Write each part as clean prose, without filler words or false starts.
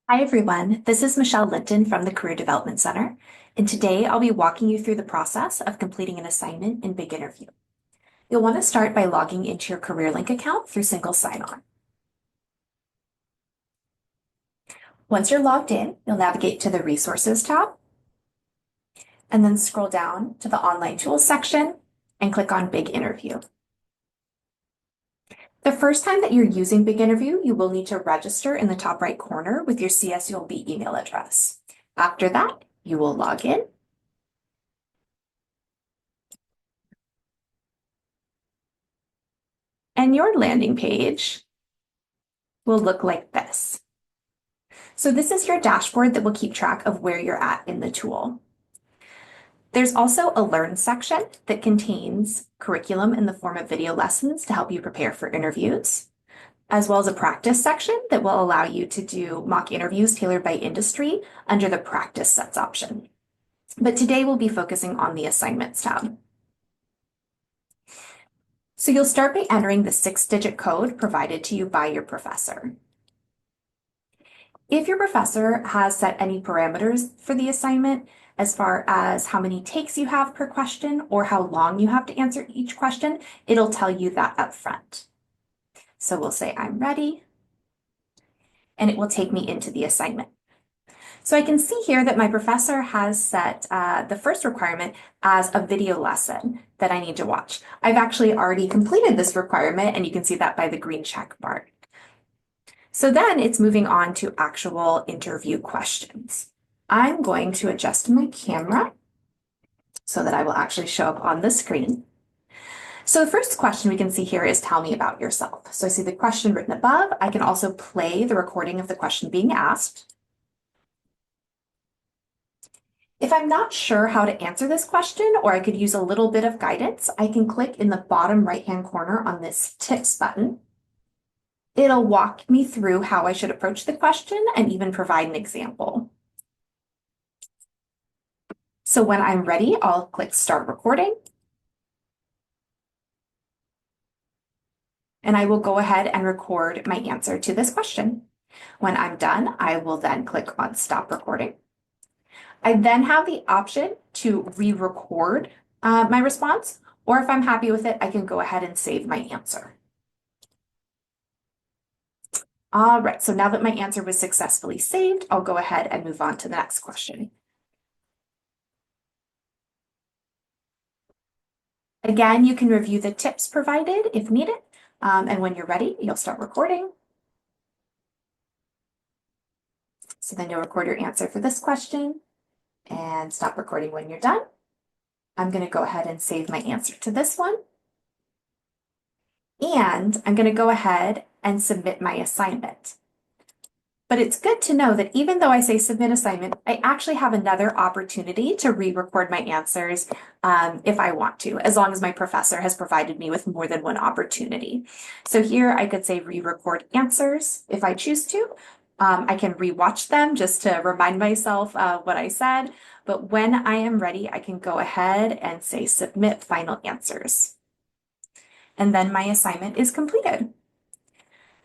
Hi, everyone. This is Michelle Linton from the Career Development Center, and today I'll be walking you through the process of completing an assignment in Big Interview. You'll want to start by logging into your CareerLink account through single sign-on. Once you're logged in, you'll navigate to the Resources tab, and then scroll down to the Online Tools section and click on Big Interview. The first time that you're using Big Interview, you will need to register in the top right corner with your CSULB email address. After that, you will log in. And your landing page will look like this. So this is your dashboard that will keep track of where you're at in the tool. There's also a Learn section that contains curriculum in the form of video lessons to help you prepare for interviews, as well as a practice section that will allow you to do mock interviews tailored by industry under the practice sets option. But today we'll be focusing on the assignments tab. So you'll start by entering the 6-digit code provided to you by your professor. If your professor has set any parameters for the assignment, as far as how many takes you have per question or how long you have to answer each question, it'll tell you that up front. So we'll say I'm ready, and it will take me into the assignment. So I can see here that my professor has set the first requirement as a video lesson that I need to watch. I've actually already completed this requirement, and you can see that by the green check mark. So then it's moving on to actual interview questions. I'm going to adjust my camera so that I will actually show up on the screen. So the first question we can see here is tell me about yourself. So I see the question written above. I can also play the recording of the question being asked. If I'm not sure how to answer this question, or I could use a little bit of guidance, I can click in the bottom right-hand corner on this tips button. It'll walk me through how I should approach the question and even provide an example. So when I'm ready, I'll click Start Recording. And I will go ahead and record my answer to this question. When I'm done, I will then click on Stop Recording. I then have the option to re-record my response, or if I'm happy with it, I can go ahead and save my answer. All right, so now that my answer was successfully saved, I'll go ahead and move on to the next question. Again, you can review the tips provided if needed, and when you're ready, you'll start recording. So then you'll record your answer for this question and stop recording when you're done. I'm going to go ahead and save my answer to this one. And I'm going to go ahead and submit my assignment. But it's good to know that even though I say submit assignment, I actually have another opportunity to re-record my answers if I want to, as long as my professor has provided me with more than one opportunity. So here I could say re-record answers if I choose to. I can re-watch them just to remind myself what I said. But when I am ready, I can go ahead and say submit final answers. And then my assignment is completed.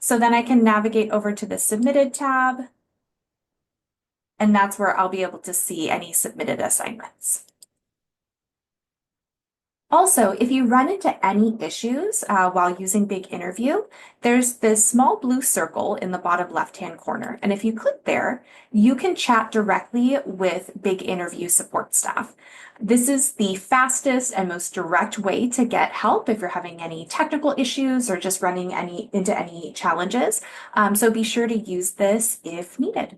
So then I can navigate over to the Submitted tab, and that's where I'll be able to see any submitted assignments. Also, if you run into any issues while using Big Interview, there's this small blue circle in the bottom left-hand corner. And if you click there, you can chat directly with Big Interview support staff. This is the fastest and most direct way to get help if you're having any technical issues or just running into any challenges. So be sure to use this if needed.